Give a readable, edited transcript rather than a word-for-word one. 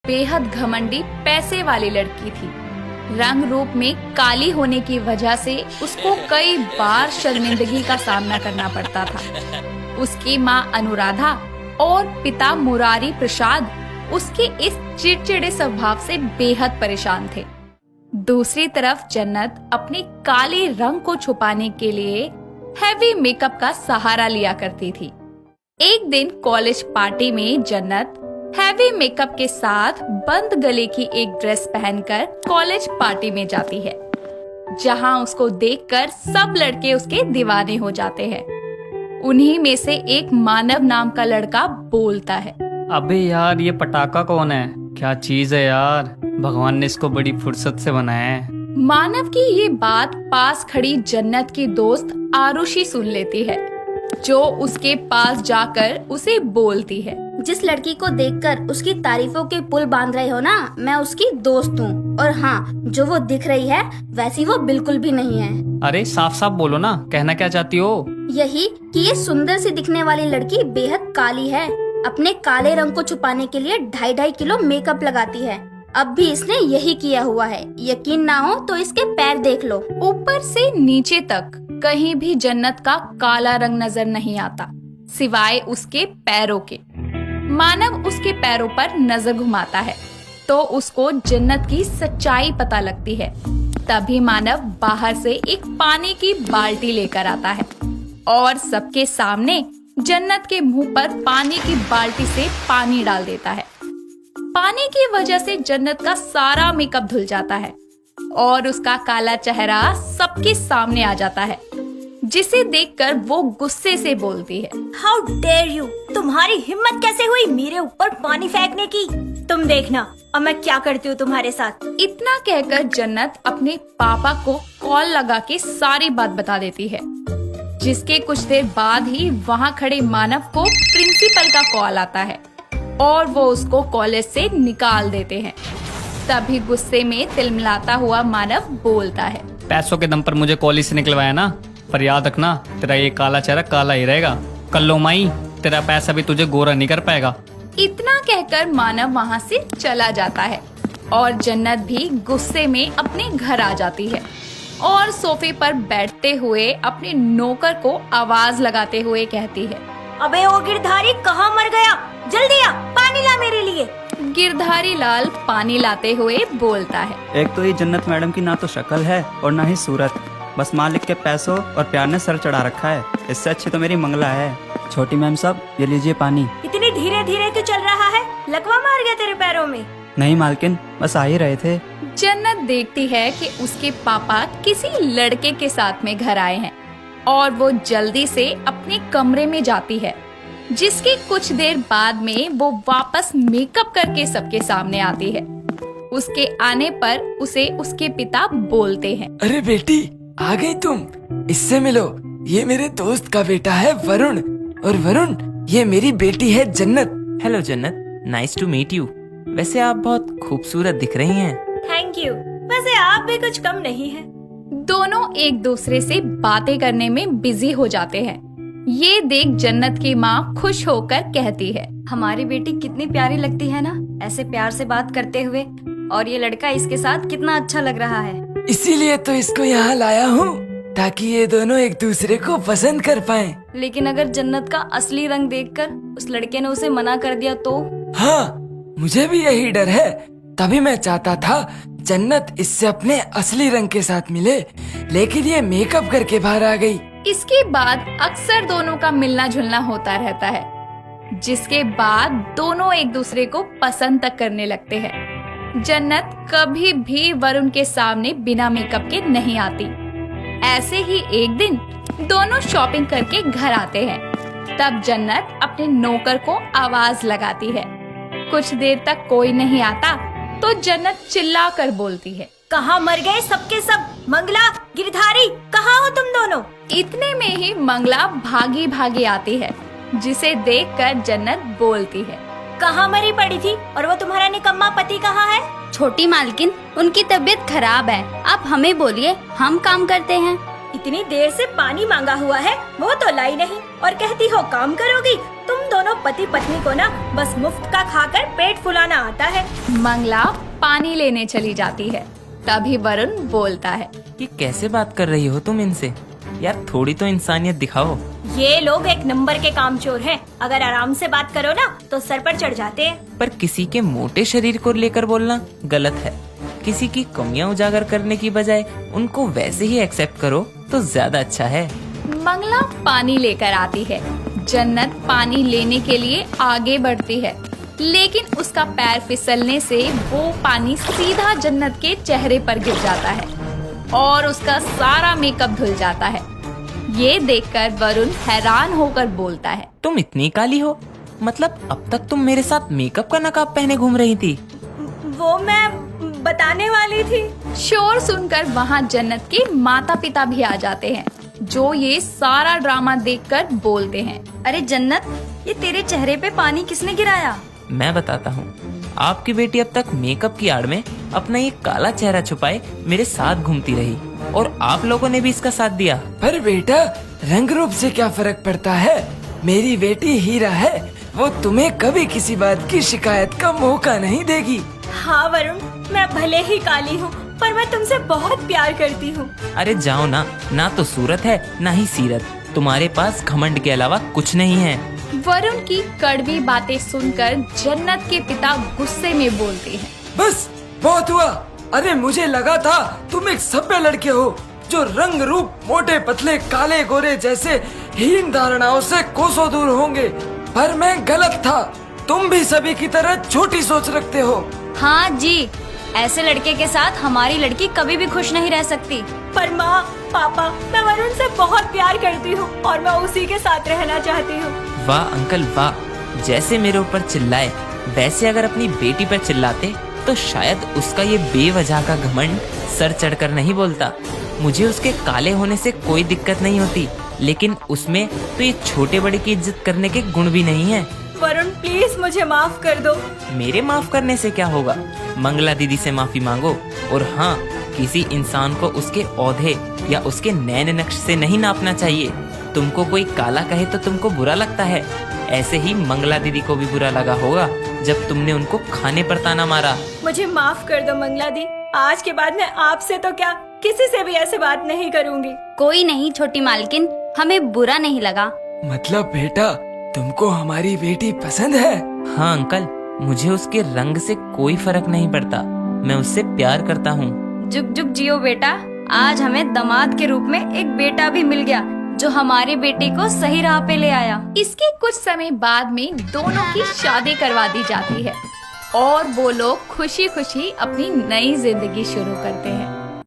बेहद घमंडी पैसे वाली लड़की थी। रंग रूप में काली होने की वजह से उसको कई बार शर्मिंदगी का सामना करना पड़ता था। उसकी माँ अनुराधा और पिता मुरारी प्रसाद उसके इस चिड़चिड़े स्वभाव से बेहद परेशान थे। दूसरी तरफ जन्नत अपने काले रंग को छुपाने के लिए हैवी मेकअप का सहारा लिया करती थी। एक दिन कॉलेज पार्टी में जन्नत हैवी मेकअप के साथ बंद गले की एक ड्रेस पहनकर कॉलेज पार्टी में जाती है, जहां उसको देखकर सब लड़के उसके दीवाने हो जाते हैं। उन्हीं में से एक मानव नाम का लड़का बोलता है, अबे यार ये पटाखा कौन है? क्या चीज है यार, भगवान ने इसको बड़ी फुर्सत से बनाया है। मानव की ये बात पास खड़ी जन्नत की दोस्त आरुषि सुन लेती है, जो उसके पास जाकर उसे बोलती है, जिस लड़की को देखकर उसकी तारीफों के पुल बांध रहे हो ना, मैं उसकी दोस्त हूँ। और हाँ, जो वो दिख रही है वैसी वो बिल्कुल भी नहीं है। अरे साफ साफ बोलो ना, कहना क्या चाहती हो? यही कि ये सुंदर सी दिखने वाली लड़की बेहद काली है। अपने काले रंग को छुपाने के लिए 2.5 किलो मेकअप लगाती है। अब भी इसने यही किया हुआ है। यकीन ना हो तो इसके पैर देख लो। ऊपर से नीचे तक कहीं भी जन्नत का काला रंग नजर नहीं आता, सिवाय उसके पैरों के। मानव उसके पैरों पर नजर घुमाता है तो उसको जन्नत की सच्चाई पता लगती है। तभी मानव बाहर से एक पानी की बाल्टी लेकर आता है और सबके सामने जन्नत के मुंह पर पानी की बाल्टी से पानी डाल देता है। पानी की वजह से जन्नत का सारा मेकअप धुल जाता है और उसका काला चेहरा सबके सामने आ जाता है, जिसे देखकर वो गुस्से से बोलती है, हाउ डेयर यू, तुम्हारी हिम्मत कैसे हुई मेरे ऊपर पानी फेंकने की? तुम देखना अब मैं क्या करती हूँ तुम्हारे साथ। इतना कहकर जन्नत अपने पापा को कॉल लगा के सारी बात बता देती है, जिसके कुछ देर बाद ही वहाँ खड़े मानव को प्रिंसिपल का कॉल आता है और वो उसको कॉलेज से निकाल देते हैं। तभी गुस्से में तिलमिलाता हुआ मानव बोलता है, पैसों के दम पर मुझे कॉलेज से निकलवाया ना, पर याद रखना तेरा ये काला चेहरा काला ही रहेगा। कल्लो माई, तेरा पैसा भी तुझे गोरा नहीं कर पाएगा। इतना कहकर मानव वहाँ से चला जाता है और जन्नत भी गुस्से में अपने घर आ जाती है और सोफे पर बैठते हुए अपने नौकर को आवाज लगाते हुए कहती है, अबे ओ गिरधारी कहाँ मर गया? जल्दी आ, पानी ला मेरे लिए। गिरधारी लाल पानी लाते हुए बोलता है, एक तो ये जन्नत मैडम की ना तो शक्ल है और ना ही सूरत, बस मालिक के पैसों और प्यार ने सर चढ़ा रखा है। इससे अच्छी तो मेरी मंगला है। छोटी मैम साहब, ये लीजिए पानी। इतनी धीरे धीरे क्यों चल रहा है? लकवा मार गया तेरे पैरों में? नहीं मालकिन, बस आ ही रहे थे। जन्नत देखती है कि उसके पापा किसी लड़के के साथ में घर आए हैं और वो जल्दी से अपने कमरे में जाती है, जिसके कुछ देर बाद में वो वापस मेकअप करके सबके सामने आती है। उसके आने पर उसे उसके पिता बोलते हैं, अरे बेटी आ गई तुम, इससे मिलो। ये मेरे दोस्त का बेटा है वरुण, और वरुण ये मेरी बेटी है जन्नत। हेलो जन्नत, नाइस टू मीट यू। वैसे आप बहुत खूबसूरत दिख रही हैं। Thank you. वैसे आप भी कुछ कम नहीं है। दोनों एक दूसरे से बातें करने में बिजी हो जाते हैं। ये देख जन्नत की माँ खुश होकर कहती है, हमारी बेटी कितनी प्यारी लगती है ना, ऐसे प्यार से बात करते हुए। और ये लड़का इसके साथ कितना अच्छा लग रहा है। इसीलिए तो इसको यहाँ लाया हूँ, ताकि ये दोनों एक दूसरे को पसंद कर पाएं। लेकिन अगर जन्नत का असली रंग देखकर उस लड़के ने उसे मना कर दिया तो? हाँ, मुझे भी यही डर है। तभी मैं चाहता था जन्नत इससे अपने असली रंग के साथ मिले, लेकिन ये मेकअप करके बाहर आ गई। इसके बाद अक्सर दोनों का मिलना जुलना होता रहता है, जिसके बाद दोनों एक दूसरे को पसंद तक करने लगते हैं। जन्नत कभी भी वरुण के सामने बिना मेकअप के नहीं आती। ऐसे ही एक दिन दोनों शॉपिंग करके घर आते हैं। तब जन्नत अपने नौकर को आवाज लगाती है। कुछ देर तक कोई नहीं आता तो जन्नत चिल्ला कर बोलती है, कहाँ मर गए सबके सब? मंगला, गिरधारी, कहाँ हो तुम दोनों? इतने में ही मंगला भागी भागी आती है, जिसे देखकर जन्नत बोलती है, कहाँ मरी पड़ी थी? और वो तुम्हारा निकम्मा पति कहाँ है? छोटी मालकिन, उनकी तबीयत खराब है। आप हमें बोलिए, हम काम करते हैं। इतनी देर से पानी मांगा हुआ है, वो तो लाई नहीं और कहती हो काम करोगी। तुम दोनों पति पत्नी को ना बस मुफ्त का खाकर पेट फुलाना आता है। मंगला पानी लेने चली जाती है। तभी वरुण बोलता है, ये कैसे बात कर रही हो तुम इनसे? यार थोड़ी तो इंसानियत दिखाओ। ये लोग एक नंबर के कामचोर हैं। अगर आराम से बात करो ना तो सर पर चढ़ जाते हैं। पर किसी के मोटे शरीर को लेकर बोलना गलत है। किसी की कमियां उजागर करने की बजाय उनको वैसे ही एक्सेप्ट करो तो ज्यादा अच्छा है। मंगला पानी लेकर आती है। जन्नत पानी लेने के लिए आगे बढ़ती है, लेकिन उसका पैर फिसलने से वो पानी सीधा जन्नत के चेहरे पर गिर जाता है और उसका सारा मेकअप धुल जाता है। ये देखकर वरुण हैरान होकर बोलता है, तुम इतनी काली हो? मतलब अब तक तुम मेरे साथ मेकअप का नकाब पहने घूम रही थी? वो मैं बताने वाली थी। शोर सुनकर वहाँ जन्नत के माता पिता भी आ जाते हैं, जो ये सारा ड्रामा देखकर बोलते हैं, अरे जन्नत, ये तेरे चेहरे पे पानी किसने गिराया? मैं बताता हूँ। आपकी बेटी अब तक मेकअप की आड़ में अपना ये काला चेहरा छुपाए मेरे साथ घूमती रही और आप लोगों ने भी इसका साथ दिया। पर बेटा, रंग रूप से क्या फर्क पड़ता है? मेरी बेटी हीरा है, वो तुम्हें कभी किसी बात की शिकायत का मौका नहीं देगी। हाँ वरुण, मैं भले ही काली हूँ पर मैं तुमसे बहुत प्यार करती हूँ। अरे जाओ ना, ना तो सूरत है ना ही सीरत। तुम्हारे पास घमंड के अलावा कुछ नहीं है। वरुण की कड़वी बातें सुनकर जन्नत के पिता गुस्से में बोलते हैं, बस बहुत हुआ। अरे मुझे लगा था तुम एक सभ्य लड़के हो जो रंग रूप, मोटे पतले, काले गोरे जैसे हीन धारणाओं से कोसों दूर होंगे, पर मैं गलत था। तुम भी सभी की तरह छोटी सोच रखते हो। हाँ जी, ऐसे लड़के के साथ हमारी लड़की कभी भी खुश नहीं रह सकती। पर माँ, पापा, मैं वरुण से बहुत प्यार करती हूँ और मैं उसी के साथ रहना चाहती हूँ। वाह अंकल वाह, जैसे मेरे ऊपर चिल्लाए वैसे अगर अपनी बेटी पर चिल्लाते तो शायद उसका ये बेवजह का घमंड सर चढ़कर नहीं बोलता। मुझे उसके काले होने से कोई दिक्कत नहीं होती, लेकिन उसमें तो ये छोटे बड़े की इज्जत करने के गुण भी नहीं है। वरुण प्लीज मुझे माफ कर दो। मेरे माफ करने से क्या होगा? मंगला दीदी से माफी मांगो। और हाँ, किसी इंसान को उसके औधे या उसके नैन नक्श से नहीं नापना चाहिए। तुमको कोई काला कहे तो तुमको बुरा लगता है, ऐसे ही मंगला दीदी को भी बुरा लगा होगा जब तुमने उनको खाने पर ताना मारा। मुझे माफ कर दो मंगला दी। आज के बाद मैं आपसे तो क्या किसी से भी ऐसे बात नहीं करूँगी। कोई नहीं छोटी मालकिन, हमें बुरा नहीं लगा। मतलब बेटा, तुमको हमारी बेटी पसंद है? हाँ अंकल, मुझे उसके रंग से कोई फर्क नहीं पड़ता। मैं उससे प्यार करता हूँ। जुग जुग जियो बेटा, आज हमें दामाद के रूप में एक बेटा भी मिल गया जो हमारी बेटी को सही राह पे ले आया। इसके कुछ समय बाद में दोनों की शादी करवा दी जाती है और वो लोग खुशी खुशी अपनी नई जिंदगी शुरू करते हैं।